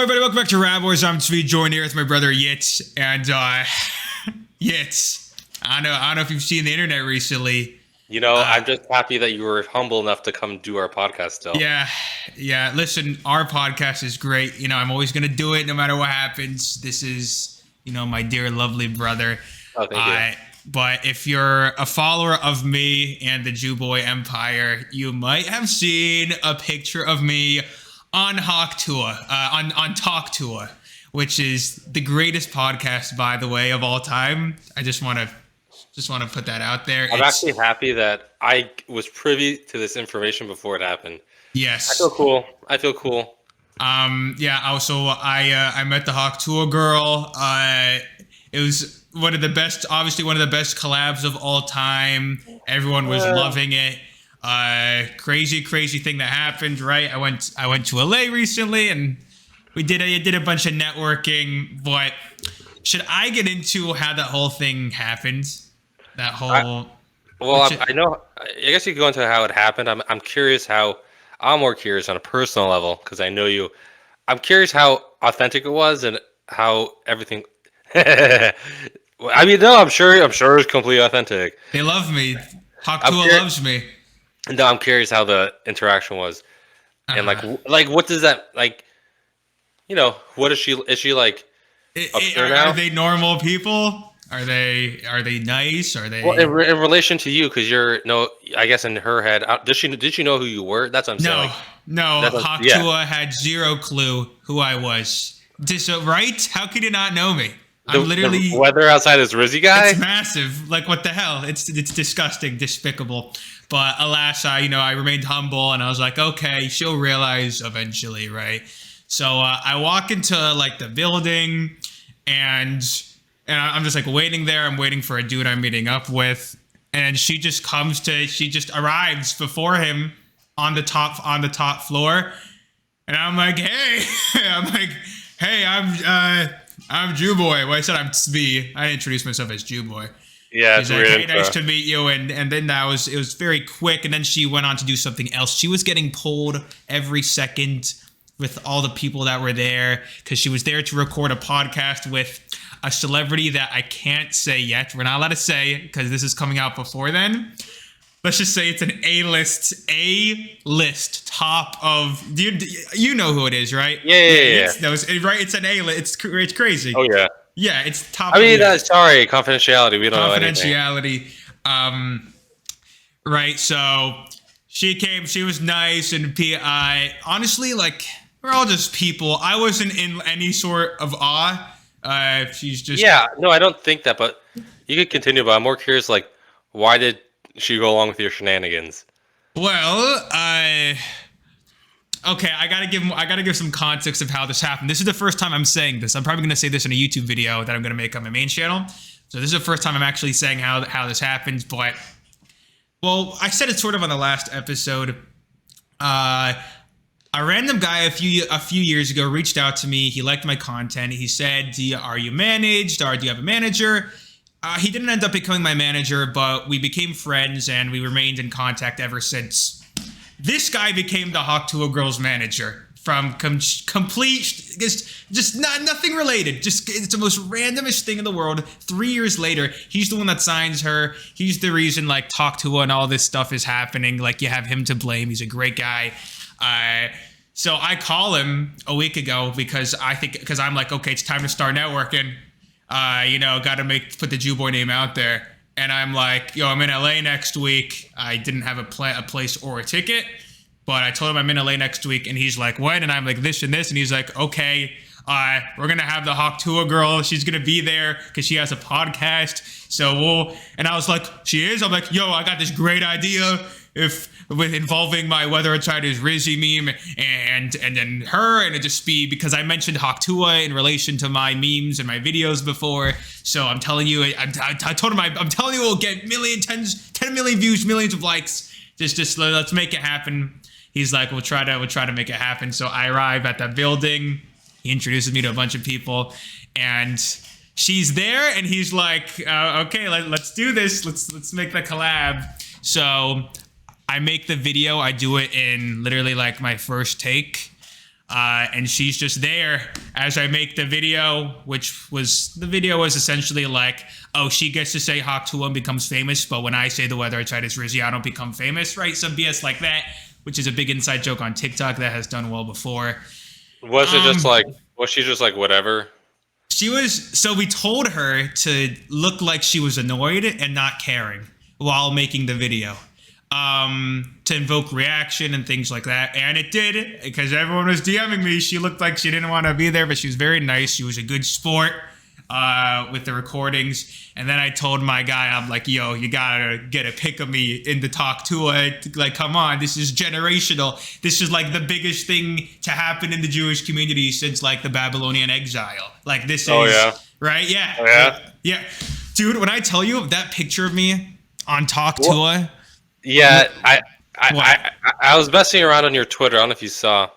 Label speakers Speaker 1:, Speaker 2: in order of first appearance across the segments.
Speaker 1: everybody, welcome back to RaBBois. I'm Tzvi, joined here with my brother Yitz. And Yitz, I don't know if you've seen the internet recently.
Speaker 2: You know, I'm just happy that you were humble enough to come do our podcast still.
Speaker 1: Yeah. Listen, our podcast is great. You know, I'm always going to do it no matter what happens. This is, my dear, lovely brother.
Speaker 2: Oh, thank you.
Speaker 1: But if you're a follower of me and the Jew Boy Empire, you might have seen a picture of me on Tuah, on Talk Tuah, which is the greatest podcast, by the way, of all time. I just want to put that out there.
Speaker 2: I'm actually happy that I was privy to this information before it happened.
Speaker 1: Yes.
Speaker 2: I feel cool.
Speaker 1: I met the Tuah girl. It was one of the best collabs of all time. Everyone was loving it. Crazy thing that happened, right? I went to LA recently and we did a bunch of networking, but should I get into how that whole thing happened? I know. I guess you could go into how it happened. I'm curious I'm more curious on a personal level because I know you. I'm curious how authentic it was and how everything. I'm sure it's completely authentic. They love me. Tuah loves me.
Speaker 2: No, I'm curious how the interaction was, and like what does that like? What is she? Is she like?
Speaker 1: Are they normal people? Are they nice? Are they?
Speaker 2: Well, in relation to you, because I guess in her head, did she know who you were? That's what I'm saying.
Speaker 1: No. Tuah had zero clue who I was. Right? How could you not know me? I'm literally.
Speaker 2: The weather outside is Rizzy guy.
Speaker 1: It's massive. Like what the hell? It's disgusting, despicable. But alas, I remained humble, and I was like, okay, she'll realize eventually, right? So I walk into like the building, and I'm just like waiting there. I'm waiting for a dude I'm meeting up with, and she just arrives before him on the top floor, and I'm like, hey, I'm Jew Boy. Well, I said I'm Tzvi. I introduced myself as Jew Boy.
Speaker 2: Yeah,
Speaker 1: she's like, hey, nice to meet you. And then it was very quick. And then she went on to do something else. She was getting pulled every second with all the people that were there because she was there to record a podcast with a celebrity that I can't say yet. We're not allowed to say because this is coming out before then. Let's just say it's an A-list top of. You know who it is, right?
Speaker 2: Yeah.
Speaker 1: It's an A-list. It's crazy.
Speaker 2: Oh yeah.
Speaker 1: Yeah, it's top.
Speaker 2: Sorry, confidentiality. We don't know anything.
Speaker 1: Confidentiality. Right. So she came. She was nice, and honestly, like we're all just people. I wasn't in any sort of awe. She's just.
Speaker 2: Yeah. No, I don't think that. But you could continue. But I'm more curious. Like, why did she go along with your shenanigans?
Speaker 1: Well, okay, I gotta give some context of how this happened. This is the first time I'm saying this. I'm probably gonna say this in a YouTube video that I'm gonna make on my main channel. So this is the first time I'm actually saying how this happens. But I said it sort of on the last episode. A random guy a few years ago reached out to me. He liked my content. He said, "Are you managed? Or do you have a manager?" He didn't end up becoming my manager, but we became friends and we remained in contact ever since. This guy became the Tuah girl's manager from complete, just nothing related. Just it's the most randomest thing in the world. 3 years later, he's the one that signs her. He's the reason like Tuah and all this stuff is happening. Like you have him to blame. He's a great guy. So I call him a week ago because I'm like, okay, it's time to start networking. Got to put the Jew Boy name out there. And I'm like, I'm in LA next week. I didn't have a place or a ticket, but I told him I'm in LA next week. And he's like, when? And I'm like, this and this. And he's like, okay, we're going to have the Tuah girl. She's going to be there because she has a podcast. And I was like, she is? I'm like, I got this great idea. With involving my Weather Outside is Rizzy meme and then her, and it just be because I mentioned Tuah in relation to my memes and my videos before. So I'm telling you, I told him I'm telling you we'll get 10 million views, millions of likes. Just let's make it happen. He's like, we'll try to make it happen. So I arrive at the building. He introduces me to a bunch of people, and she's there, and he's like, okay, let's do this. Let's make the collab. So I make the video. I do it in literally like my first take. And she's just there as I make the video, the video was essentially like, oh, she gets to say Hawk Tuah and becomes famous, but when I say the weather outside is Rizzy, I don't become famous, right? Some BS like that, which is a big inside joke on TikTok that has done well before.
Speaker 2: Was she just like whatever?
Speaker 1: So we told her to look like she was annoyed and not caring while making the video. To invoke reaction and things like that. And it did, because everyone was DMing me. She looked like she didn't want to be there, but she was very nice. She was a good sport with the recordings. And then I told my guy, I'm like, yo, you gotta get a pic of me in the Talk Tuah. Like, come on, this is generational. This is like the biggest thing to happen in the Jewish community since like the Babylonian exile. Like this is, right? Yeah.
Speaker 2: Oh, yeah?
Speaker 1: Yeah. Dude, when I tell you that picture of me on Talk Tuah,
Speaker 2: yeah, I was messing around on your Twitter. I don't know if you saw.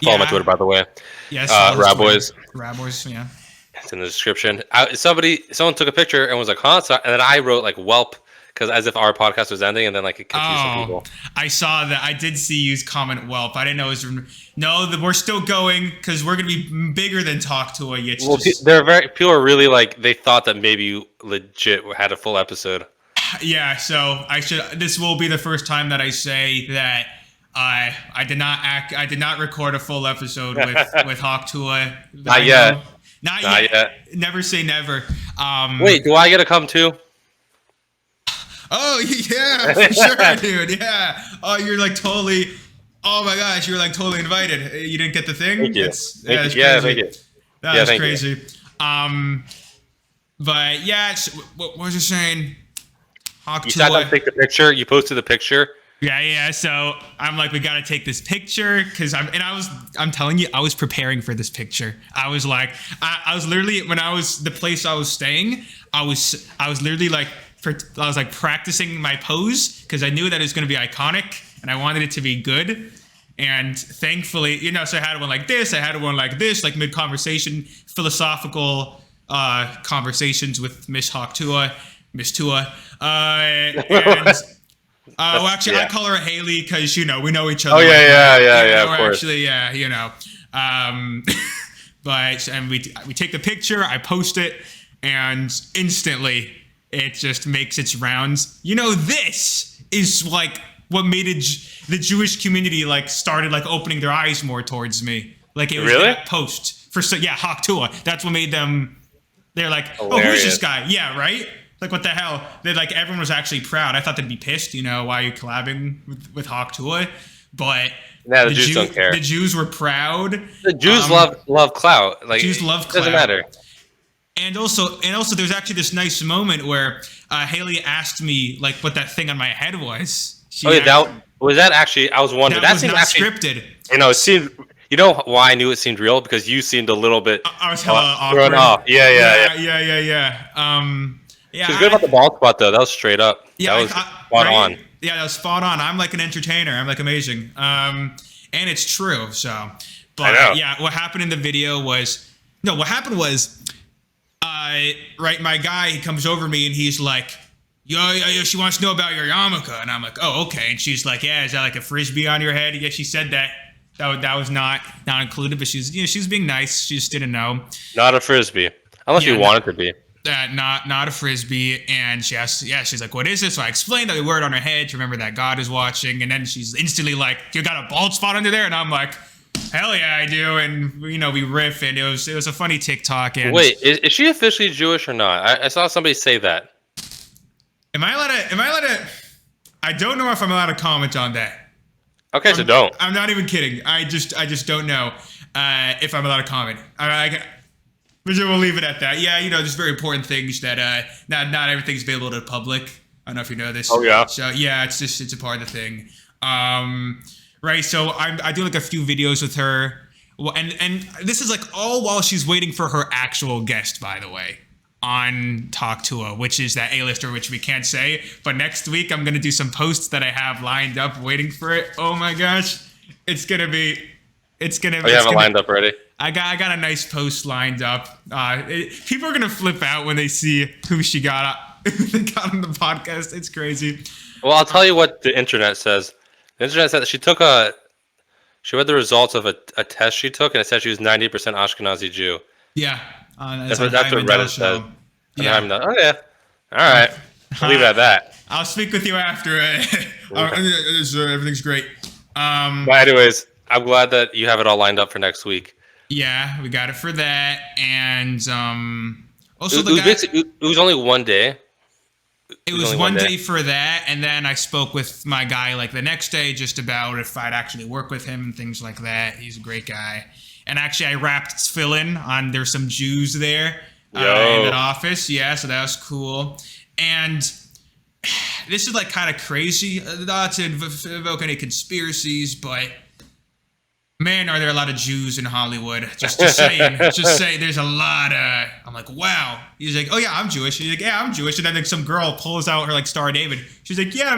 Speaker 2: Follow my Twitter, by the way.
Speaker 1: Yes.
Speaker 2: RaBBois.
Speaker 1: RaBBois, yeah.
Speaker 2: It's in the description. Someone took a picture and was like, "Huh?" So, and then I wrote like "Welp," because as if our podcast was ending, and then like it confused some people.
Speaker 1: I saw that. I did see you comment "Welp." I didn't know it was. We're still going because we're gonna be bigger than Talk Tuah.
Speaker 2: People are really like they thought that maybe you legit had a full episode.
Speaker 1: Yeah, so this will be the first time that I say that I did not record a full episode with Hawk Tuah.
Speaker 2: Not yet.
Speaker 1: Not yet. Never say never.
Speaker 2: Wait, do I get to come too?
Speaker 1: Oh yeah, for sure, dude. Yeah. Oh, you're like totally. Oh my gosh, you're like totally invited. You didn't get the thing.
Speaker 2: Thank you.
Speaker 1: That's
Speaker 2: thank you.
Speaker 1: That's crazy. But yeah, what was I saying?
Speaker 2: You sat down to take the picture. You posted the picture.
Speaker 1: Yeah. So I'm like, we got to take this picture because I'm telling you, I was preparing for this picture. I was like, I was literally the place I was staying. I was literally like, I was like practicing my pose because I knew that it was going to be iconic and I wanted it to be good. And thankfully, so I had one like this. I had one like this, like mid conversation, philosophical conversations with Miss Tuah. I call her Haley because we know each other.
Speaker 2: Oh yeah, of course.
Speaker 1: Actually, but we take the picture, I post it, and instantly it just makes its rounds. This is like what made the Jewish community like started like opening their eyes more towards me. Like it was that post for Hawk Tuah. That's what made them. They're like, hilarious. Oh, who's this guy? Yeah, right. Like, what the hell? Like, everyone was actually proud. I thought they'd be pissed, why are you collabing with Hawk Tuah? But
Speaker 2: the Jews don't care.
Speaker 1: The Jews were proud.
Speaker 2: The Jews love clout. Like,
Speaker 1: Jews love clout.
Speaker 2: Doesn't matter.
Speaker 1: And also, there's actually this nice moment where Haley asked me, like, what that thing on my head was.
Speaker 2: Was that actually, I was wondering.
Speaker 1: That was not scripted.
Speaker 2: It seemed, you know why I knew it seemed real? Because you seemed a little bit
Speaker 1: I was hella awkward.
Speaker 2: thrown off. Yeah.
Speaker 1: Yeah,
Speaker 2: she was good about the ball spot though. That was straight up. Yeah, that was spot on.
Speaker 1: Yeah, that was spot on. I'm like an entertainer. I'm like amazing. And it's true. So, but yeah, what happened in the video was what happened was, my guy, he comes over to me and he's like, yo, she wants to know about your yarmulke, and I'm like, oh, okay. And she's like, yeah, is that like a frisbee on your head? Yeah, she said that. That was not included, but she's being nice. She just didn't know.
Speaker 2: Not a frisbee, unless you want it to be.
Speaker 1: Not a frisbee, and she's like, what is this? So I explained that we wear it on her head to remember that God is watching, and then she's instantly like, you got a bald spot under there? And I'm like, hell yeah, I do. And we riff, and it was a funny TikTok. And
Speaker 2: wait, is she officially Jewish or not? I saw somebody say that.
Speaker 1: Am I allowed to? I don't know if I'm allowed to comment on that.
Speaker 2: Okay, so don't.
Speaker 1: I'm not even kidding. I just don't know if I'm allowed to comment. But we'll leave it at that. Yeah, there's very important things that not everything's available to the public. I don't know if you know this.
Speaker 2: Oh yeah.
Speaker 1: So yeah, it's a part of the thing. Right. So I do like a few videos with her, and this is like all while she's waiting for her actual guest, by the way, on Talk Tuah, which is that A-lister, which we can't say. But next week I'm gonna do some posts that I have lined up, waiting for it. Oh my gosh, it's gonna be.
Speaker 2: Oh, you have it lined up already?
Speaker 1: I got a nice post lined up. People are gonna flip out when they see who she got on the podcast. It's crazy.
Speaker 2: Well, I'll tell you what the internet says. The internet said that she took a She read the results of a test she took, and it said she was 90% Ashkenazi Jew.
Speaker 1: Yeah,
Speaker 2: That's what Reddit says.
Speaker 1: Yeah.
Speaker 2: Oh yeah. All right. We'll leave it at that.
Speaker 1: I'll speak with you after. Everything's great.
Speaker 2: But anyways, I'm glad that you have it all lined up for next week.
Speaker 1: Yeah, we got it for that, and also
Speaker 2: it was only one day.
Speaker 1: It was one day for that, and then I spoke with my guy like the next day just about if I'd actually work with him and things like that. He's a great guy. And actually, I wrapped Tefillin on. There's some Jews there in that office. Yeah, so that was cool. And this is like kind of crazy, not to evoke any conspiracies, but man, are there a lot of Jews in Hollywood? Just saying, there's a lot of. I'm like, wow. He's like, oh yeah, I'm Jewish. He's like, yeah, I'm Jewish. And then like some girl pulls out her like Star of David. She's like, yeah,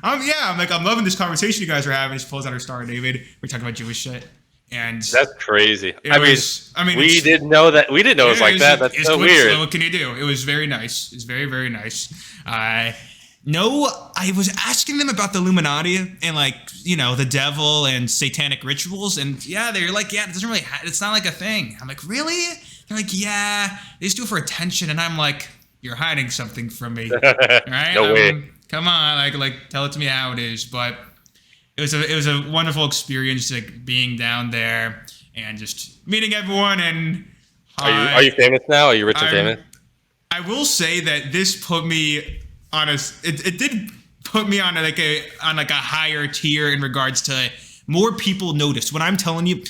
Speaker 1: I'm like, I'm loving this conversation you guys are having. She pulls out her Star of David. We're talking about Jewish shit. And
Speaker 2: that's crazy. We didn't know that. We didn't know it was like that. That's so weird.
Speaker 1: So what can you do? It was very nice. It's very, very nice. No, I was asking them about the Illuminati and like, you know, the devil and satanic rituals. And yeah, they're like, yeah, it doesn't really, it's not like a thing. I'm like, really? They're like, yeah, they just do it for attention. And I'm like, you're hiding something from me. Right?
Speaker 2: No way.
Speaker 1: Come on. Like, tell it to me how it is. But it was a wonderful experience, like being down there and just meeting everyone. And
Speaker 2: are you famous now? Are you rich and famous?
Speaker 1: I will say that this put me on it did put me on like a higher tier in regards to more people noticed. When I'm telling you,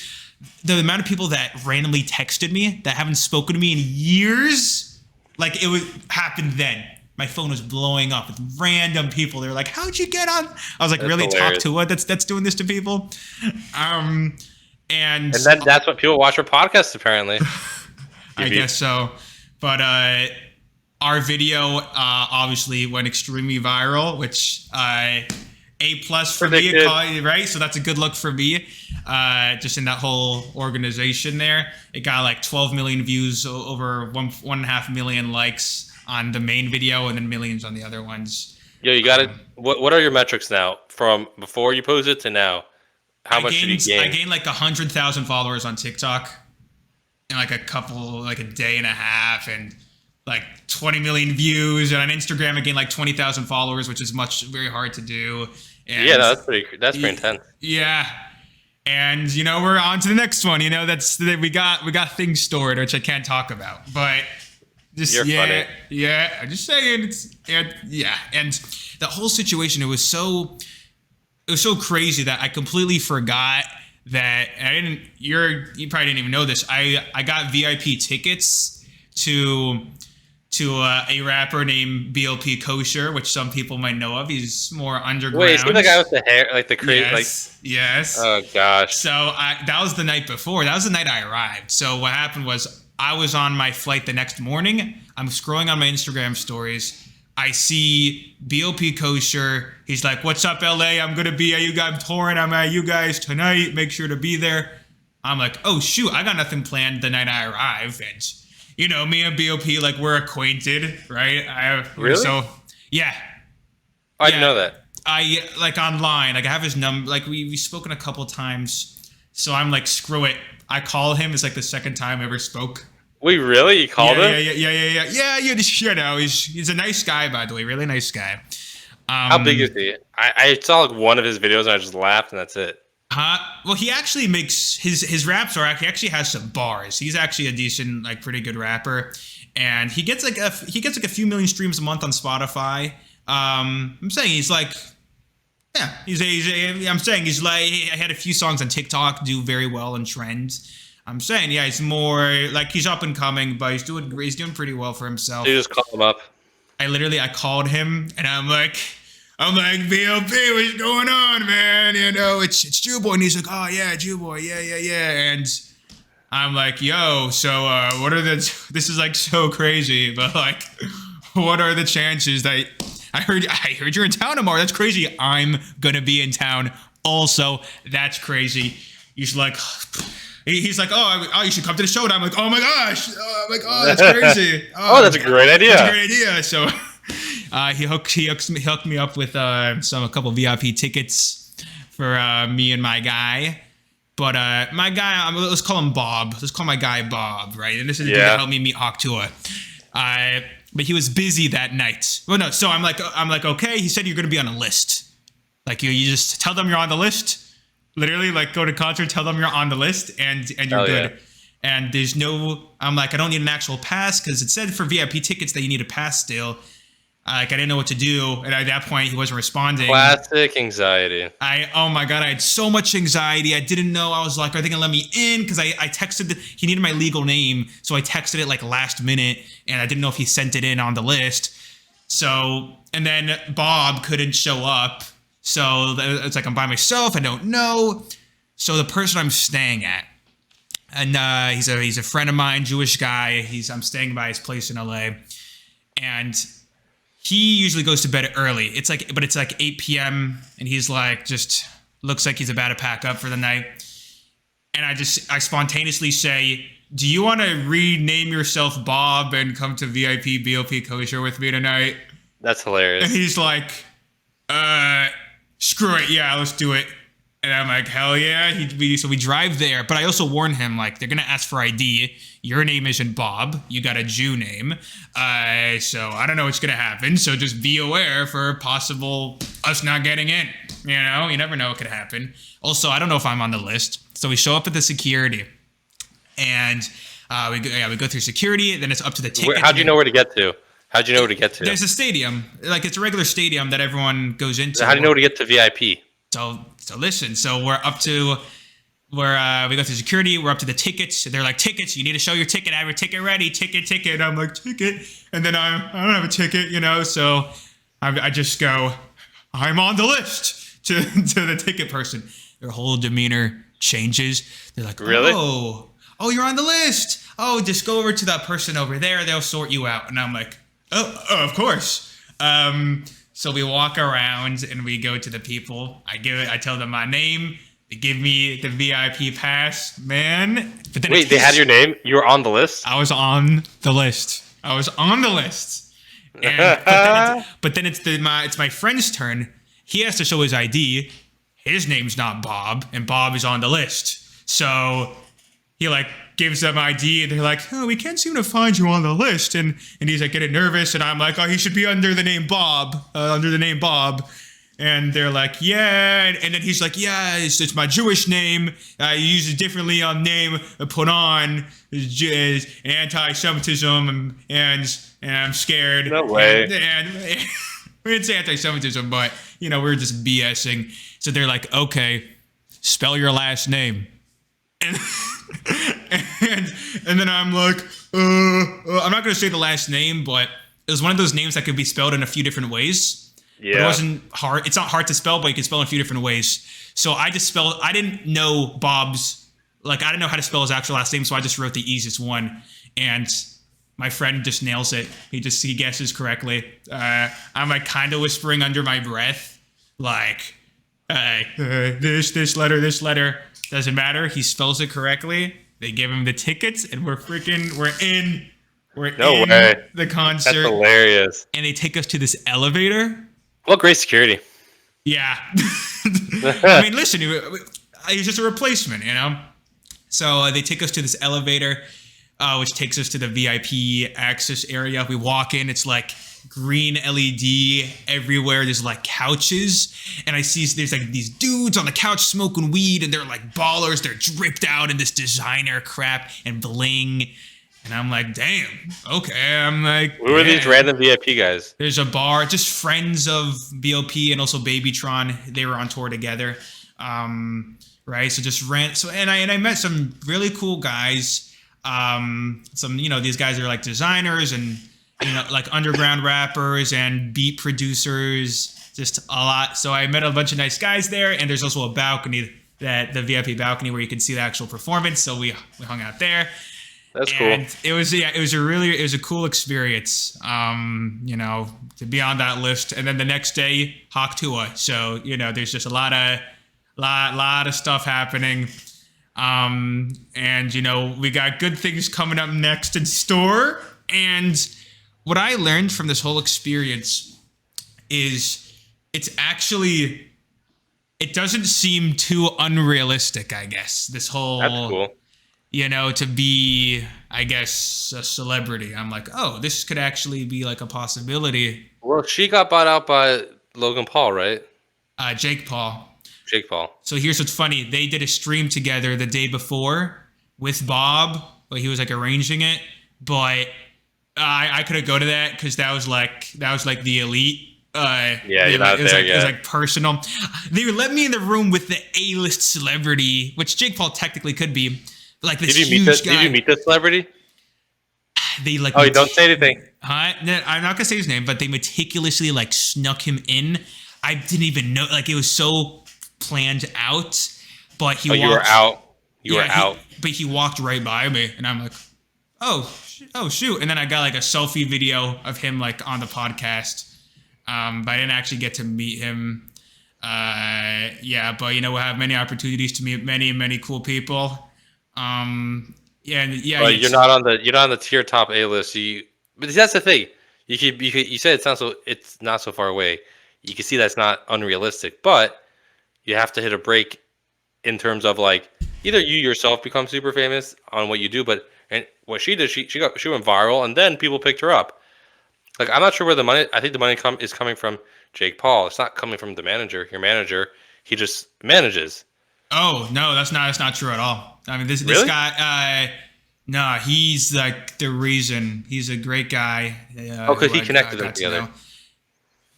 Speaker 1: the amount of people that randomly texted me that haven't spoken to me in years, like it would happen then. My phone was blowing up with random people. They were like, "How'd you get on?" I was like, "Really?
Speaker 2: Hilarious.
Speaker 1: Talk to what? That's doing this to people." And
Speaker 2: then that's what people watch for podcasts, apparently.
Speaker 1: I guess so. But our video obviously went extremely viral, which A+ for
Speaker 2: Predicted.
Speaker 1: me, right? So that's a good look for me. Just in that whole organization there, it got like 12 million views, over 1.5 million likes on the main video, and then millions on the other ones.
Speaker 2: Yo, you got it. What are your metrics now from before you posted to now? How much did you gain?
Speaker 1: I gained like 100,000 followers on TikTok in like a day and a half, and like 20 million views. And on Instagram, I gained like 20,000 followers, which is very hard to do. And
Speaker 2: yeah, that's pretty intense.
Speaker 1: Yeah. And you know, we're on to the next one. You know, we got things stored, which I can't talk about, but
Speaker 2: You're funny.
Speaker 1: Yeah. I'm just saying and the whole situation, it was so crazy that I completely forgot that you probably didn't even know this. I got VIP tickets to a rapper named BLP Kosher, which some people might know of. He's more underground.
Speaker 2: Wait, is he the guy with the hair, like the crazy,
Speaker 1: Yes.
Speaker 2: Oh gosh.
Speaker 1: So that was the night before. That was the night I arrived. So what happened was, I was on my flight the next morning. I'm scrolling on my Instagram stories. I see BLP Kosher. He's like, "What's up, LA? I'm gonna be at you guys. I'm touring. I'm at you guys tonight. Make sure to be there." I'm like, "Oh shoot, I got nothing planned the night I arrive." And you know, me and BLP, like, we're acquainted, right?
Speaker 2: Really?
Speaker 1: So yeah.
Speaker 2: I didn't know that.
Speaker 1: I like online. Like I have his number. Like we've spoken a couple times. So I'm like, screw it. I call him. It's like the second time I ever spoke.
Speaker 2: Wait, really? You called him?
Speaker 1: Yeah. You know, he's a nice guy, by the way. Really nice guy.
Speaker 2: How big is he? I saw like one of his videos and I just laughed and that's it.
Speaker 1: Well, he actually makes his raps are he actually has some bars. He's actually a decent, like, pretty good rapper, and he gets like a few million streams a month on Spotify. I'm saying he's like. Yeah, I'm saying he's like, I had a few songs on TikTok do very well in trends. I'm saying, yeah, he's more like, he's up and coming, but he's doing pretty well for himself.
Speaker 2: You just call him up.
Speaker 1: I called him and I'm like, BLP, what's going on, man? You know, it's Jewboy. And he's like, oh yeah, Jewboy, yeah. And I'm like, yo, so what are this is like so crazy, but like, what are the chances that I heard you're in town tomorrow. That's crazy. I'm gonna be in town also. That's crazy. He's like, oh, you should come to the show. And I'm like, oh my gosh. That's crazy.
Speaker 2: Oh, that's a great idea.
Speaker 1: That's a great idea. So he hooked me up with a couple VIP tickets for me and my guy. But my guy, let's call him Bob. Let's call my guy Bob, right? And this is the dude that helped me meet Tuah. But he was busy that night. Well, no. So I'm like, okay. He said you're gonna be on a list. Like you just tell them you're on the list. Literally, like go to concert, tell them you're on the list, and you're good. Yeah. And there's no. I'm like, I don't need an actual pass because it said for VIP tickets that you need a pass still. Like I didn't know what to do, and at that point he wasn't responding.
Speaker 2: Classic anxiety.
Speaker 1: Oh my god, I had so much anxiety. I didn't know. I was like, are they gonna let me in? Because I texted. He needed my legal name, so I texted it like last minute, and I didn't know if he sent it in on the list. So and then Bob couldn't show up, so it's like I'm by myself. I don't know. So the person I'm staying at, and he's a friend of mine, Jewish guy. I'm staying by his place in LA, and he usually goes to bed early. It's like 8 p.m. and he's like, just looks like he's about to pack up for the night. And I spontaneously say, do you want to rename yourself Bob and come to VIP BLP Kosher with me tonight?
Speaker 2: That's hilarious.
Speaker 1: And he's like, screw it. Yeah, let's do it. And I'm like, hell yeah. So we drive there. But I also warn him, like, they're going to ask for ID. Your name isn't Bob. You got a Jew name. So I don't know what's going to happen. So just be aware for possible us not getting in. You know, you never know what could happen. Also, I don't know if I'm on the list. So we show up at the security. And we go through security. Then it's up to the ticket.
Speaker 2: How'd you know where to get to? How'd you know where to get to?
Speaker 1: There's a stadium. Like, it's a regular stadium that everyone goes into.
Speaker 2: How do you know where to get to VIP?
Speaker 1: So listen, so we're up to where we go through security, we're up to the tickets. They're like, tickets, you need to show your ticket, have your ticket ready, ticket. I'm like, ticket. And then I don't have a ticket, you know, so I just go, I'm on the list to the ticket person. Their whole demeanor changes. They're like,
Speaker 2: really?
Speaker 1: Oh, you're on the list. Oh, just go over to that person over there. They'll sort you out. And I'm like, oh of course. So we walk around and we go to the people. I tell them my name. They give me the VIP pass, man. But then
Speaker 2: wait, they had your name? You were on the list?
Speaker 1: I was on the list. And, but then it's my friend's turn. He has to show his ID. His name's not Bob, and Bob is on the list. So he like gives them ID, and they're like, oh, we can't seem to find you on the list. And he's like getting nervous, and I'm like, oh, he should be under the name Bob. And they're like, yeah. And then he's like, yeah, it's my Jewish name. I use it differently on name put on is anti-Semitism, and I'm scared.
Speaker 2: No way.
Speaker 1: And we didn't say anti-Semitism, but, you know, we were just BSing. So they're like, okay, spell your last name. And then I'm like, I'm not going to say the last name, but it was one of those names that could be spelled in a few different ways. Yeah. But it wasn't hard. It's not hard to spell, but you can spell in a few different ways. So I didn't know Bob's, like, I didn't know how to spell his actual last name, so I just wrote the easiest one. And my friend just nails it. He guesses correctly. I'm like kind of whispering under my breath, like, this letter. Doesn't matter. He spells it correctly. They give him the tickets, and we're in the concert.
Speaker 2: That's hilarious.
Speaker 1: And they take us to this elevator.
Speaker 2: Well, great security.
Speaker 1: Yeah. I mean, listen, he's just a replacement, you know? So they take us to this elevator, which takes us to the VIP access area. We walk in. It's like green LED everywhere. There's like couches, and I see there's like these dudes on the couch smoking weed, and they're like ballers. They're dripped out in this designer crap and bling, and I'm like, damn, okay. I'm like,
Speaker 2: who are these random VIP guys?
Speaker 1: There's a bar, just friends of BLP and also Babytron. They were on tour together, right? So just and I met some really cool guys. Some, you know, these guys are like designers and, you know, like underground rappers and beat producers, just a lot. So I met a bunch of nice guys there, and there's also a balcony, the VIP balcony where you can see the actual performance. So we hung out there.
Speaker 2: That's
Speaker 1: and
Speaker 2: cool.
Speaker 1: It was a cool experience, you know, to be on that list. And then the next day, Tuah. So, you know, there's just a lot of stuff happening. And, you know, we got good things coming up next in store. And what I learned from this whole experience is it's actually it doesn't seem too unrealistic, I guess. This whole,
Speaker 2: That's cool.
Speaker 1: To be, I guess, a celebrity. I'm like, oh, this could actually be like a possibility.
Speaker 2: Well, she got bought out by Logan Paul, right?
Speaker 1: Jake Paul.
Speaker 2: Jake Paul.
Speaker 1: So here's what's funny. They did a stream together the day before with Bob, but he was like arranging it. But I couldn't go to that because that was like the elite.
Speaker 2: You're not there yet.
Speaker 1: It was like personal. They let me in the room with the A-list celebrity, which Jake Paul technically could be. Like this huge guy.
Speaker 2: Did you meet the celebrity?
Speaker 1: They like.
Speaker 2: Oh, you don't say anything.
Speaker 1: Huh? No, I'm not gonna say his name, but they meticulously like snuck him in. I didn't even know. Like it was so planned out. But he.
Speaker 2: You were out. You were out.
Speaker 1: But he walked right by me, and I'm like, oh shoot! And then I got like a selfie video of him like on the podcast. But I didn't actually get to meet him. But we'll have many opportunities to meet many cool people.
Speaker 2: But you're not on the tier top A list. But that's the thing. You said it's not so far away. You can see that's not unrealistic, but you have to hit a break in terms of like either you yourself become super famous on what you do, and what she did, she went viral, and then people picked her up. Like I'm not sure where the money. I think the money is coming from Jake Paul. It's not coming from the manager. Your manager, he just manages.
Speaker 1: Oh no, that's not true at all. I mean, this
Speaker 2: Really?
Speaker 1: guy. No, he's like the reason. He's a great guy.
Speaker 2: Because he connected them together.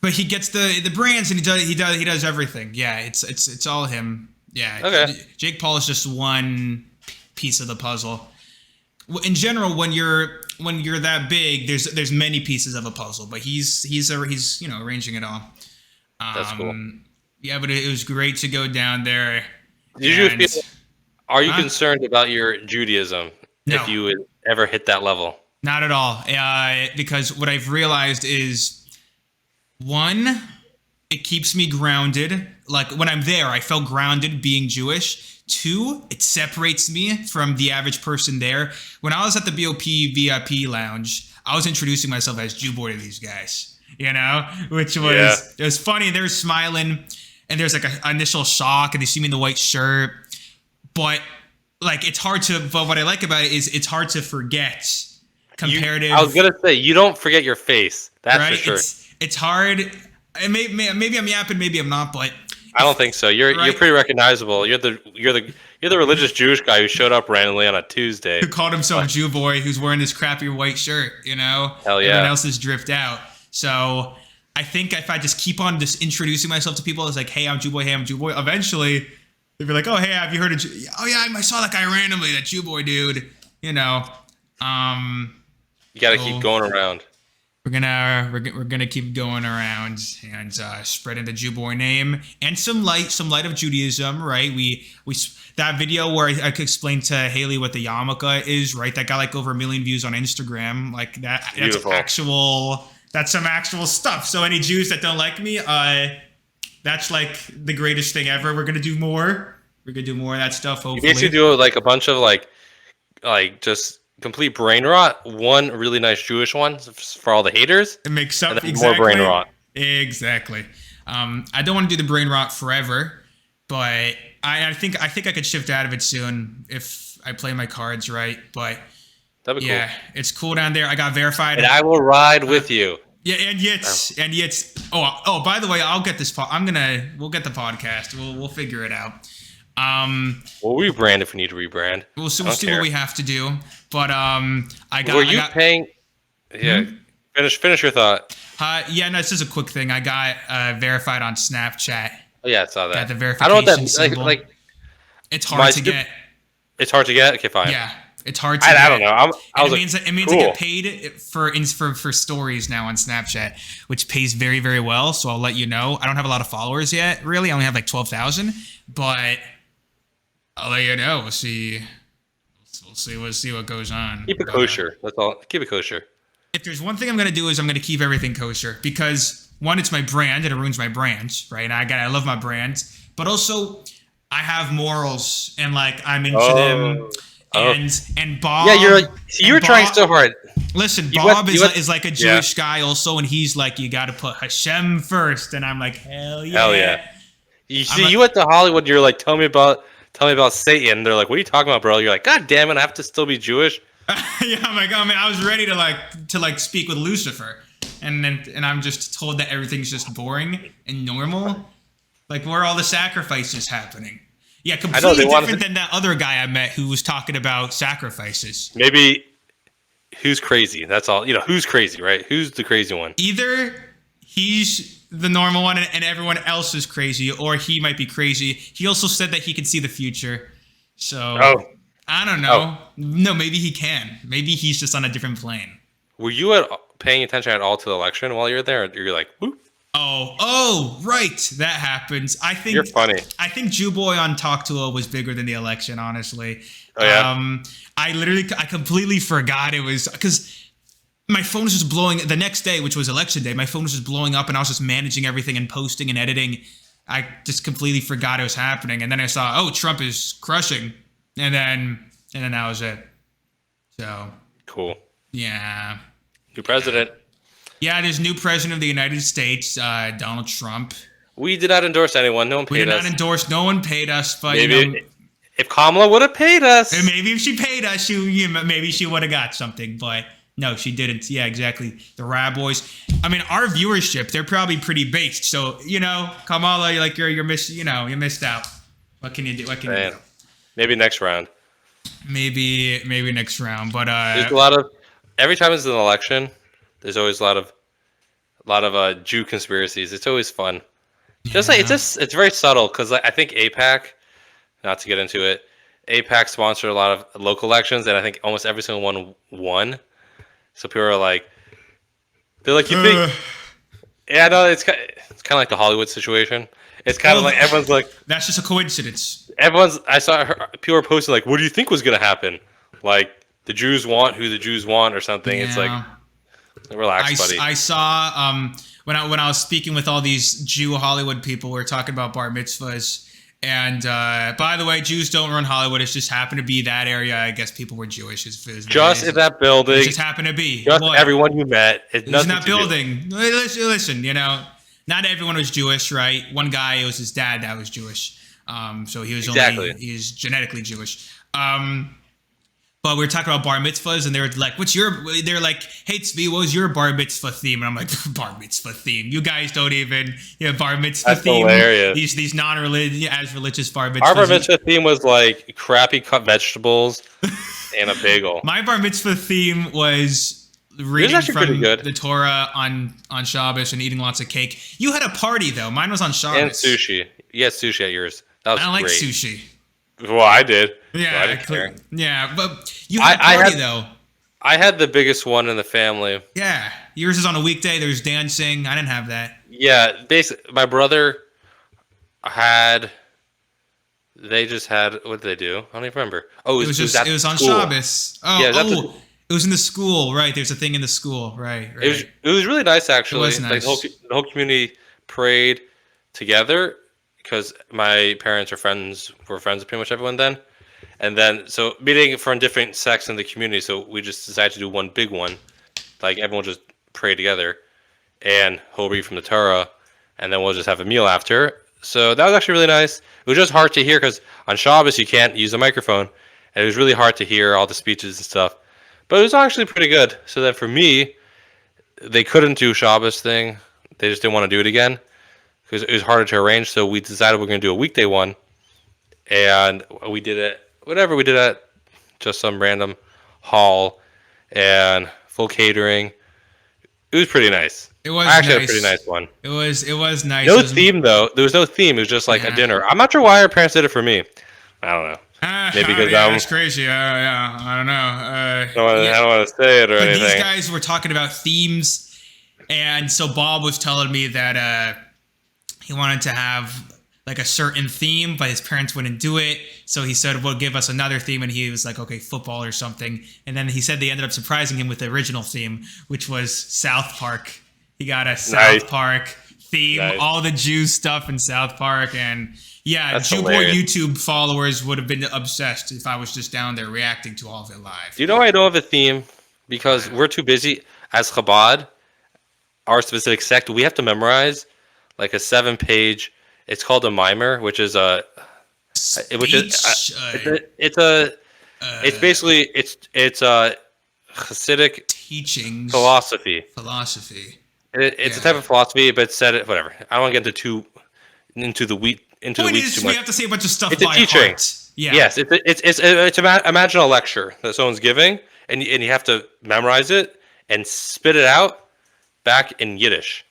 Speaker 1: But he gets the brands and he does everything. Yeah, it's all him. Yeah.
Speaker 2: Okay.
Speaker 1: Jake Paul is just one piece of the puzzle. In general, when you're that big, there's many pieces of a puzzle, but he's arranging it all.
Speaker 2: That's cool.
Speaker 1: Yeah, but it was great to go down there.
Speaker 2: Are you concerned about your Judaism if you would ever hit that level?
Speaker 1: Not at all. Because what I've realized is, one, it keeps me grounded. Like when I'm there, I felt grounded being Jewish. Two, it separates me from the average person there. When I was at the BLP VIP lounge, I was introducing myself as Jew boy to these guys, which was it was funny. They're smiling, and there's like an initial shock, and they see me in the white shirt. But like it's hard to. But what I like about it is it's hard to forget. Comparative.
Speaker 2: I was gonna say you don't forget your face. That's
Speaker 1: right?
Speaker 2: for sure.
Speaker 1: It's hard. Maybe I'm yapping, maybe I'm not, but
Speaker 2: I don't think so. You're pretty recognizable. You're the religious Jewish guy who showed up randomly on a Tuesday.
Speaker 1: Who called himself Jew boy, who's wearing this crappy white shirt,
Speaker 2: Hell yeah.
Speaker 1: Everyone else is dripped out. So I think if I just keep on just introducing myself to people as like, hey, I'm Jew boy, eventually they'll be like, oh, hey, have you heard of Jew? Oh yeah, I saw that guy randomly, that Jew boy dude.
Speaker 2: You gotta keep going around.
Speaker 1: We're gonna keep going around and spreading the Jew boy name and some light of Judaism, right? We that video where I could explain to Haley what the yarmulke is, right? That got like over 1 million views on Instagram. Like that, that's some actual stuff. So any Jews that don't like me, that's like the greatest thing ever. We're gonna do more. We're gonna do more of that stuff. Hopefully,
Speaker 2: you basically do like a bunch of like just complete brain rot. One really nice Jewish one for all the haters.
Speaker 1: It makes up
Speaker 2: more brain rot.
Speaker 1: Exactly. I don't want to do the brain rot forever, but I think I could shift out of it soon if I play my cards right. But
Speaker 2: that'd be cool.
Speaker 1: It's cool down there. I got verified,
Speaker 2: and I will ride with you.
Speaker 1: Yeah, and yet. Oh, by the way, I'll get this. We'll get the podcast. We'll figure it out.
Speaker 2: We'll rebrand if we need to rebrand.
Speaker 1: We'll see what we have to do. But
Speaker 2: Were you paying? Yeah. Finish your thought.
Speaker 1: No, it's just a quick thing. I got verified on Snapchat.
Speaker 2: Oh yeah, I saw that.
Speaker 1: Got the verification
Speaker 2: I don't know what that
Speaker 1: symbol.
Speaker 2: like.
Speaker 1: It's hard to get.
Speaker 2: It's hard to get. Okay, fine.
Speaker 1: Yeah, it's hard to.
Speaker 2: I don't know.
Speaker 1: It means I get paid for stories now on Snapchat, which pays very, very well. So I'll let you know. I don't have a lot of followers yet. Really, I only have like 12,000, but I'll let you know. We'll see. We'll see what goes on.
Speaker 2: Keep it kosher. That's all. Keep it kosher.
Speaker 1: If there's one thing I'm gonna do is I'm gonna keep everything kosher because one, it's my brand and it ruins my brand, right? And I love my brand, but also I have morals and like I'm into them. And Bob.
Speaker 2: Yeah, you're trying so hard.
Speaker 1: Listen, Bob is like a Jewish guy also, and he's like, you got to put Hashem first, and I'm like, hell yeah.
Speaker 2: You see, you went to Hollywood. You're like, tell me about Satan. They're like, what are you talking about, bro? You're like, God damn it, I have to still be Jewish.
Speaker 1: Yeah, I'm like, oh man, I was ready to speak with Lucifer, and I'm just told that everything's just boring and normal. Like, where are all the sacrifices happening? Yeah, completely different than that other guy I met who was talking about sacrifices.
Speaker 2: Maybe who's crazy? That's all. Who's crazy, right? Who's the crazy one?
Speaker 1: Either he's the normal one and everyone else is crazy, or he might be crazy. He also said that he can see the future. So, I don't know. No, maybe he can. Maybe he's just on a different plane.
Speaker 2: Were you paying attention at all to the election while you were there? Or you're like, whoop?
Speaker 1: Oh, right. That happens. I think
Speaker 2: you're funny.
Speaker 1: I think Jew-Boy on Tuah was bigger than the election, honestly.
Speaker 2: Oh, yeah?
Speaker 1: I completely forgot it was because my phone was just blowing the next day, which was election day. My phone was just blowing up and I was just managing everything and posting and editing. I just completely forgot it was happening. And then I saw, Trump is crushing. And then that was it. So
Speaker 2: cool.
Speaker 1: Yeah.
Speaker 2: New president.
Speaker 1: Yeah, there's new president of the United States, Donald Trump.
Speaker 2: We did not endorse anyone. No one paid us.
Speaker 1: We did not endorse. No one paid us. But
Speaker 2: maybe if Kamala would have paid us,
Speaker 1: maybe if she paid us, maybe she would have got something. But no, she didn't. Yeah, exactly. The RaBBois. I mean, our viewership, they're probably pretty based. So Kamala, you missed out. What can you do? What can you do?
Speaker 2: Maybe next round.
Speaker 1: Maybe next round. But
Speaker 2: there's a lot of every time it's an election. There's always a lot of Jew conspiracies. It's always fun. Yeah. It's very subtle because I think AIPAC, not to get into it, AIPAC sponsored a lot of local elections, and I think almost every single one won. So people are like, you think? Yeah, no, it's kind of like the Hollywood situation. It's kind of like everyone's like,
Speaker 1: that's just a coincidence.
Speaker 2: I saw people were posting like, what do you think was gonna happen? Like the Jews want who the Jews want or something. Yeah. It's like. Relax, buddy.
Speaker 1: I saw when I was speaking with all these Jew Hollywood people, we were talking about bar mitzvahs. And by the way, Jews don't run Hollywood. It just happened to be that area. I guess people were Jewish.
Speaker 2: Just in that building.
Speaker 1: It just happened to be.
Speaker 2: Just everyone you met.
Speaker 1: It's in that building. Listen, not everyone was Jewish, right? One guy, it was his dad that was Jewish. So he was he's genetically Jewish. But we were talking about bar mitzvahs, and they were like, they're like, hey, Tzvi, what was your bar mitzvah theme? And I'm like, bar mitzvah theme? You guys don't even, bar mitzvah
Speaker 2: That's
Speaker 1: theme.
Speaker 2: Hilarious.
Speaker 1: These non-religious, as religious bar mitzvahs.
Speaker 2: Our bar mitzvah theme was like crappy cut vegetables and a bagel.
Speaker 1: My bar mitzvah theme was reading from the Torah on Shabbos and eating lots of cake. You had a party, though. Mine was on Shabbos.
Speaker 2: And sushi. You had sushi at yours. That was great.
Speaker 1: I don't like sushi.
Speaker 2: Well, I did.
Speaker 1: Yeah, but you had a party though.
Speaker 2: I had the biggest one in the family.
Speaker 1: Yeah, yours is on a weekday. There's dancing. I didn't have that.
Speaker 2: Yeah, basically, my brother They just had. What did they do? I don't even remember. Oh, it was on
Speaker 1: Shabbos. Oh, it was in the school. Right, there's a thing in the school. Right.
Speaker 2: It was really nice actually.
Speaker 1: It was nice.
Speaker 2: Like the whole community prayed together. Because my parents were friends with pretty much everyone then. And then, so meeting from different sects in the community, so we just decided to do one big one. Like, everyone just pray together. And he'll read from the Torah. And then we'll just have a meal after. So that was actually really nice. It was just hard to hear because on Shabbos you can't use a microphone. And it was really hard to hear all the speeches and stuff. But it was actually pretty good. So then for me, they couldn't do Shabbos thing. They just didn't want to do it again. Because it was harder to arrange, so we decided we're going to do a weekday one, and we did it. Whatever we did at just some random hall, and full catering. It was pretty nice.
Speaker 1: It was
Speaker 2: actually
Speaker 1: nice.
Speaker 2: A pretty nice one.
Speaker 1: It was nice.
Speaker 2: No theme though. There was no theme. It was just like a dinner. I'm not sure why our parents did it for me. I don't know. Maybe because
Speaker 1: it's crazy. I don't know. I
Speaker 2: don't want to say it or anything.
Speaker 1: These guys were talking about themes, and so Bob was telling me that. He wanted to have like a certain theme, but his parents wouldn't do it. So he said, well, give us another theme. And he was like, okay, football or something. And then he said they ended up surprising him with the original theme, which was South Park. He got a South Park theme, all the Jew stuff in South Park. And yeah, Jew-Boy YouTube followers would have been obsessed if I was just down there reacting to all of it live.
Speaker 2: Do you know why I don't have a theme? Because we're too busy. As Chabad, our specific sect, we have to memorize like a 7-page It's called a mimer, which is it's basically Hasidic
Speaker 1: teachings,
Speaker 2: philosophy. It's a type of philosophy, but said whatever. I don't want to get into the weeds too much.
Speaker 1: We have to say a bunch of stuff
Speaker 2: it's
Speaker 1: by
Speaker 2: a teaching.
Speaker 1: heart. Yeah.
Speaker 2: Yes, imagine a lecture that someone's giving, and you have to memorize it and spit it out back in Yiddish.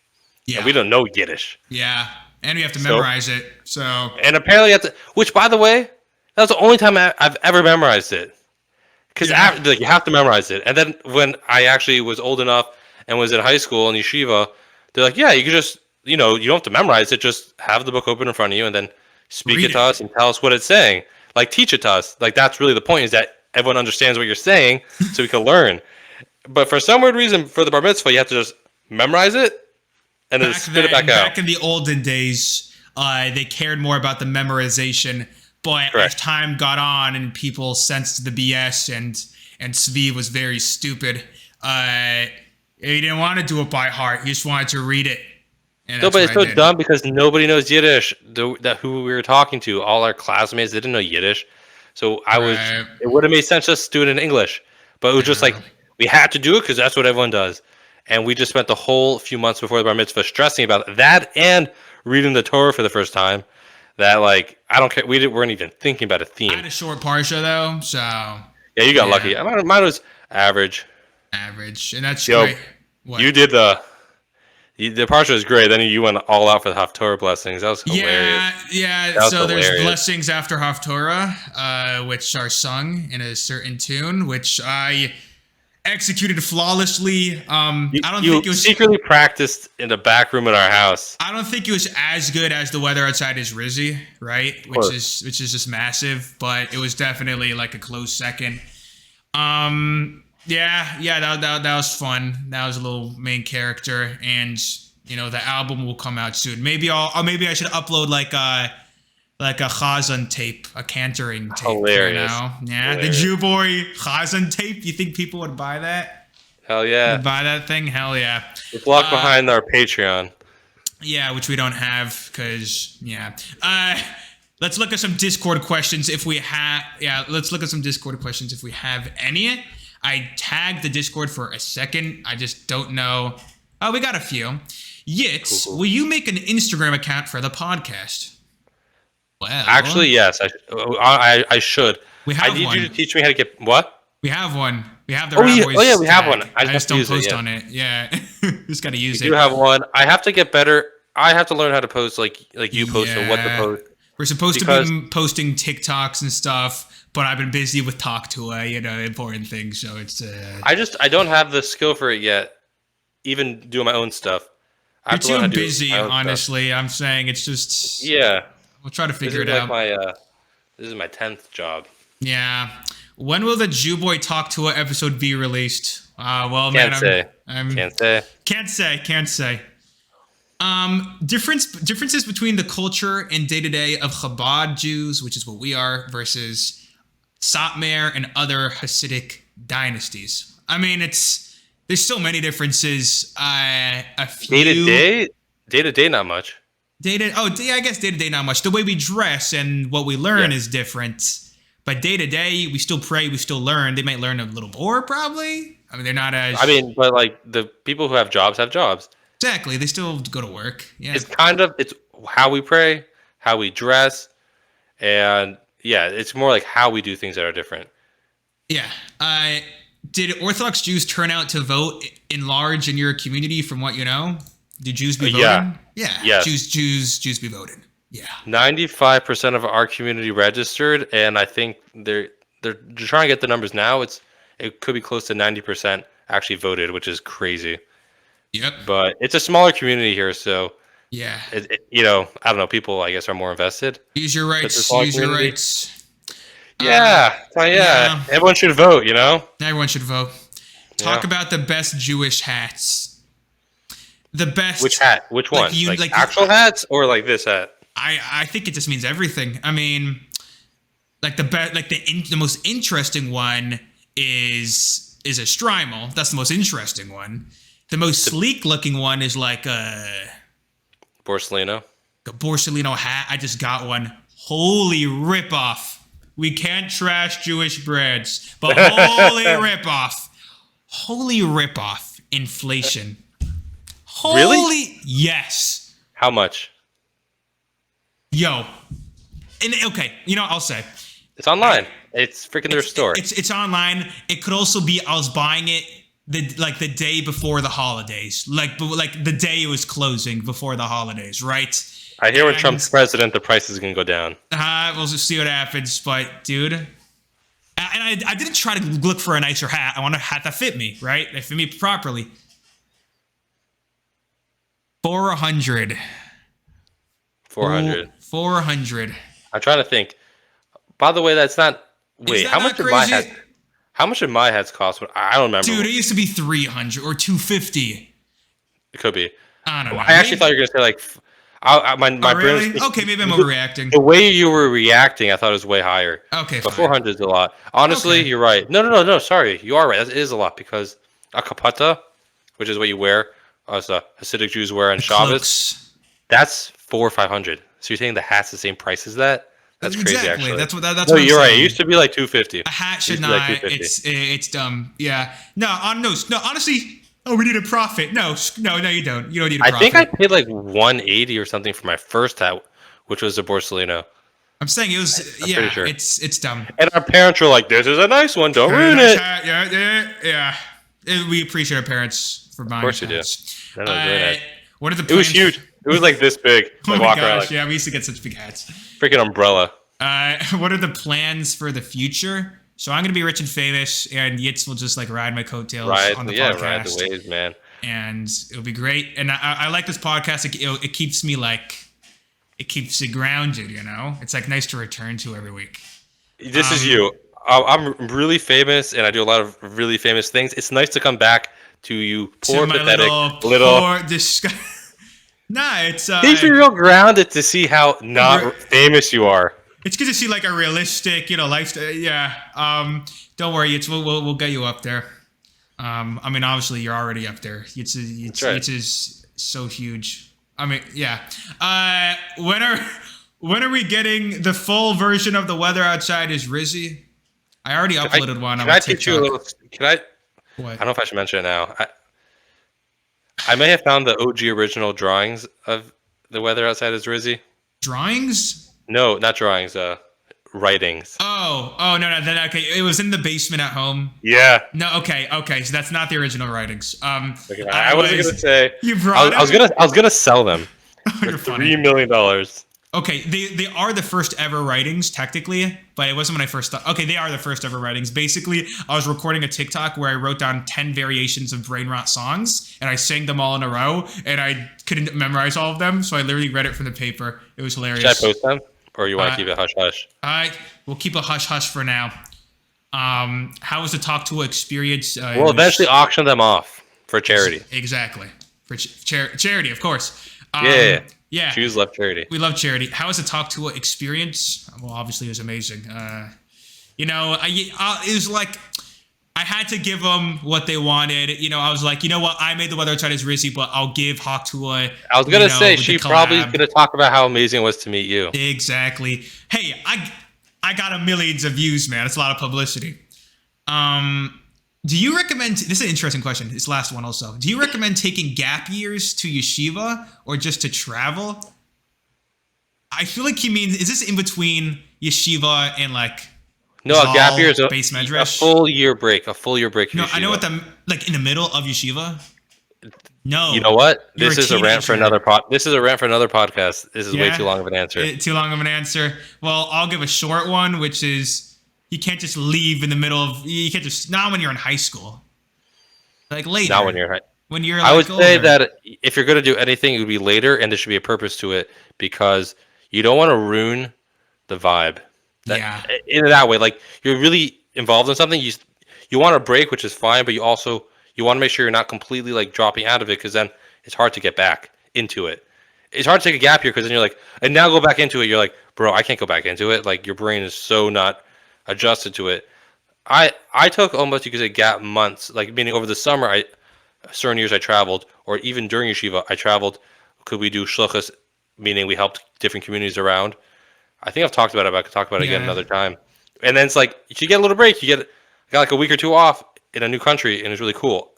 Speaker 2: Yeah. And we don't know Yiddish.
Speaker 1: Yeah. And we have to memorize it. So.
Speaker 2: And apparently you have to, which by the way, that was the only time I've ever memorized it. Because you have to memorize it. And then when I actually was old enough and was in high school in yeshiva, they're like, yeah, you can just, you don't have to memorize it. Just have the book open in front of you and then speak it to us and tell us what it's saying. Like, teach it to us. Like, that's really the point, is that everyone understands what you're saying so we can learn. But for some weird reason, for the bar mitzvah, you have to just memorize it and then spit it back out.
Speaker 1: Back in the olden days, they cared more about the memorization. But as time got on and people sensed the BS and Tzvi was very stupid, he didn't want to do it by heart. He just wanted to read it.
Speaker 2: No, but it's so dumb because nobody knows Yiddish. Who we were talking to, all our classmates, they didn't know Yiddish. So it would have made sense just to do it in English. But it was just like, we had to do it because that's what everyone does. And we just spent the whole few months before the bar mitzvah stressing about that and reading the Torah for the first time. That, like, I don't care. We weren't even thinking about a theme.
Speaker 1: I had a short parsha, though, so.
Speaker 2: Yeah, you got lucky. Mine was average.
Speaker 1: Average. And that's great.
Speaker 2: What? You did the parsha was great. Then you went all out for the Haftorah blessings. That was hilarious.
Speaker 1: Yeah. So there's blessings after Haftorah, which are sung in a certain tune, which I executed flawlessly. I don't think it was
Speaker 2: secretly practiced in the back room at our house.
Speaker 1: I don't think it was as good as the weather outside is Rizzy, right? Which is just massive, but it was definitely like a close second. That was fun. That was a little main character, and the album will come out soon. Maybe I should upload like a Chazan tape, a cantering tape.
Speaker 2: Hilarious.
Speaker 1: Yeah, hilarious. The Jew boy Chazan tape. You think people would buy that?
Speaker 2: Hell yeah.
Speaker 1: Would buy that thing? Hell yeah.
Speaker 2: It's locked behind our Patreon.
Speaker 1: Yeah, which we don't have because let's look at some Discord questions if we have. Yeah, let's look at some Discord questions if we have any. I tagged the Discord for a second. I just don't know. Oh, we got a few. Yitz, will you make an Instagram account for the podcast? Well,
Speaker 2: actually, yes. I should. I need you to teach me how to get what?
Speaker 1: We have one. We have the RaBBois.
Speaker 2: Oh yeah, we have one.
Speaker 1: I just don't post on it. Yeah, just gotta use it.
Speaker 2: You have one. I have to get better. I have to learn how to post like you post or what to post.
Speaker 1: We're supposed to be posting TikToks and stuff, but I've been busy with Tuah, important things. So it's.
Speaker 2: I don't have the skill for it yet. Even doing my own stuff.
Speaker 1: You're too busy, honestly. Stuff. I'm saying it's just.
Speaker 2: Yeah.
Speaker 1: We'll try to figure it out.
Speaker 2: This is my 10th job.
Speaker 1: Yeah. When will the Jew Boy Talk Tuah episode be released?
Speaker 2: Can't say.
Speaker 1: Can't say. Differences between the culture and day-to-day of Chabad Jews, which is what we are, versus Satmar and other Hasidic dynasties. I mean, there's so many differences. A few
Speaker 2: day-to-day, not much.
Speaker 1: I guess day-to-day not much. The way we dress and what we learn is different. But day-to-day, we still pray, we still learn. They might learn a little more, probably. I mean, they're not as...
Speaker 2: I mean, but like the people who have jobs have jobs.
Speaker 1: Exactly. They still go to work. Yeah.
Speaker 2: It's how we pray, how we dress, and it's more like how we do things that are different.
Speaker 1: Yeah. Did Orthodox Jews turn out to vote in large in your community from what you know? Did Jews be voting? Yeah. Yes. Jews be voting. Yeah.
Speaker 2: 95% of our community registered, and I think they're trying to get the numbers now. It could be close to 90% actually voted, which is crazy.
Speaker 1: Yep.
Speaker 2: But it's a smaller community here, so
Speaker 1: yeah.
Speaker 2: I don't know. People, I guess, are more invested.
Speaker 1: Use your rights. Use your rights.
Speaker 2: Yeah. Everyone should vote.
Speaker 1: Everyone should vote. Talk about the best Jewish hats. The best.
Speaker 2: Which hat? Which one? Like actual hats or like this hat?
Speaker 1: I think it just means everything. I mean, like the most interesting one is a Strymel. That's the most interesting one. The most sleek looking one is like a
Speaker 2: Borsalino.
Speaker 1: The Borsalino hat, I just got one. Holy ripoff. We can't trash Jewish brands, but holy ripoff. Holy ripoff. Inflation. Holy,
Speaker 2: really?
Speaker 1: Yes.
Speaker 2: How much?
Speaker 1: Yo. And okay, I'll say.
Speaker 2: It's online. It's freaking their store.
Speaker 1: It's online. It could also be I was buying it the day before the holidays. Like the day it was closing before the holidays, right?
Speaker 2: I hear when Trump's president, the price is going to go down.
Speaker 1: We'll just see what happens. But, dude, and I didn't try to look for a nicer hat. I want a hat that fit me, right? That fit me properly. 400.
Speaker 2: 400.
Speaker 1: 400.
Speaker 2: I'm trying to think. By the way, that's not. Wait, how much did my hat? How much did my hats cost? I don't remember.
Speaker 1: Dude, it used to be 300 or 250.
Speaker 2: It could be.
Speaker 1: I don't know.
Speaker 2: I actually thought you were gonna say like. My
Speaker 1: really? Okay, maybe I'm overreacting.
Speaker 2: The way you were reacting, I thought it was way higher.
Speaker 1: Okay,
Speaker 2: but 400 is a lot. Honestly, You're right. No. Sorry, you are right. It is a lot because a kapata, which is what you wear, as Hasidic Jews wear on Shabbos, cloaks. That's 400 or 500. So you're saying the hat's the same price as that? That's crazy. Actually,
Speaker 1: that's what. That's
Speaker 2: no,
Speaker 1: what
Speaker 2: you're
Speaker 1: I'm
Speaker 2: right.
Speaker 1: saying.
Speaker 2: It used to be like 250.
Speaker 1: A hat should not. Like it's dumb. Yeah. No. Honestly. Oh, we need a profit. No, you don't. You don't need a profit.
Speaker 2: I think I paid like 180 or something for my first hat, which was a Borsalino.
Speaker 1: I'm saying it was. I'm pretty sure. It's dumb.
Speaker 2: And our parents were like, "This is a nice one. Don't ruin it."
Speaker 1: Yeah. We appreciate our parents for buying.
Speaker 2: Of course you do.
Speaker 1: What are the plans?
Speaker 2: It was huge. It was like this big.
Speaker 1: Oh my gosh! Yeah, we used to get such big hats.
Speaker 2: Freaking umbrella.
Speaker 1: What are the plans for the future? So I'm gonna be rich and famous, and Yitz will just like ride my coattails on the podcast.
Speaker 2: Ride the waves, man.
Speaker 1: And it'll be great. And I like this podcast. It keeps me it keeps it grounded. It's like nice to return to every week.
Speaker 2: This is you. I'm really famous, and I do a lot of really famous things. It's nice to come back to you, poor pathetic little. Nah, it's. Keeps me real grounded to see how not famous you are.
Speaker 1: It's good to see like a realistic, lifestyle. Yeah. Don't worry, we'll get you up there. I mean, obviously you're already up there. It's is so huge. I mean, yeah. When are we getting the full version of the weather outside is Rizzy? I already uploaded one.
Speaker 2: Can I teach you a little? Can I? What? I don't know if I should mention it now. I may have found the OG original drawings of the weather outside is Rizzy.
Speaker 1: Drawings?
Speaker 2: No, not drawings. Writings.
Speaker 1: Oh, no. Then okay, it was in the basement at home.
Speaker 2: Yeah.
Speaker 1: No, okay. So that's not the original writings.
Speaker 2: Okay, I wasn't gonna say.
Speaker 1: You brought.
Speaker 2: I was gonna sell them for $3 million.
Speaker 1: Okay, they are the first ever writings technically, but it wasn't when I first thought. Okay, they are the first ever writings. Basically, I was recording a TikTok where I wrote down 10 variations of brain rot songs, and I sang them all in a row, and I couldn't memorize all of them, so I literally read it from the paper. It was hilarious.
Speaker 2: Should I post them? Or you want to keep it hush-hush?
Speaker 1: We'll keep it hush-hush for now. How was the Talk Tuah experience?
Speaker 2: We'll eventually auction them off for charity.
Speaker 1: Exactly. For charity, of course. Yeah.
Speaker 2: Jews love charity.
Speaker 1: We love charity. How was the Talk Tuah experience? Well, obviously it was amazing. It was like I had to give them what they wanted. I was like, what? I made the weather outside is Rizzy, but I'll give Hawk Tuah.
Speaker 2: I was gonna say she probably is gonna talk about how amazing it was to meet you.
Speaker 1: Exactly. Hey, I got millions of views, man. It's a lot of publicity. Do you recommend? This is an interesting question. This last one also. Do you recommend taking gap years to yeshiva or just to travel? I feel like he means. Is this in between yeshiva and like?
Speaker 2: No, a gap year is a full year break. A full year break.
Speaker 1: No, I know what like in the middle of yeshiva. No.
Speaker 2: You know what? This is a rant for another This is a rant for another podcast. This is way too long of an answer.
Speaker 1: Too long of an answer. Well, I'll give a short one, which is you can't just leave in the middle of. You can't just not when you're in high school. Like later.
Speaker 2: Not when you're high.
Speaker 1: When you're.
Speaker 2: I would say that if you're going to do anything, it would be later, and there should be a purpose to it because you don't want to ruin the vibe. In that way, like you're really involved in something, you want a break, which is fine, but you want to make sure you're not completely like dropping out of it because then it's hard to get back into it. It's hard to take a gap year because then you're like, and now go back into it. You're like, bro, I can't go back into it. Like your brain is so not adjusted to it. I took almost, you could say, gap months, like meaning over the summer. Certain years I traveled, or even during yeshiva I traveled. Could we do shluchas meaning we helped different communities around. I think I've talked about it, but I could talk about it again another time. And then it's like, you get a little break. I got like a week or two off in a new country, and it's really cool.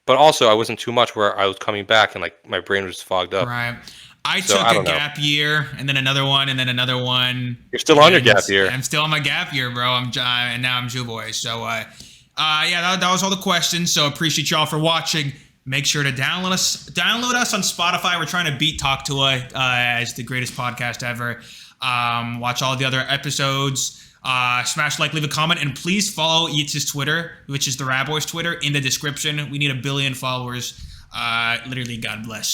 Speaker 2: But also, I wasn't too much where I was coming back and like my brain was fogged up.
Speaker 1: Right. I took a gap year, and then another one, and then another one.
Speaker 2: You're still on your gap year.
Speaker 1: I'm still on my gap year, bro. And now I'm RaBBois. So, that was all the questions. So appreciate y'all for watching. Make sure to download us on Spotify. We're trying to beat Talk Tuah as the greatest podcast ever. Watch all the other episodes. Smash like, leave a comment, and please follow Yitz's Twitter, which is the RaBBois Twitter, in the description. We need 1 billion followers. Literally, God bless.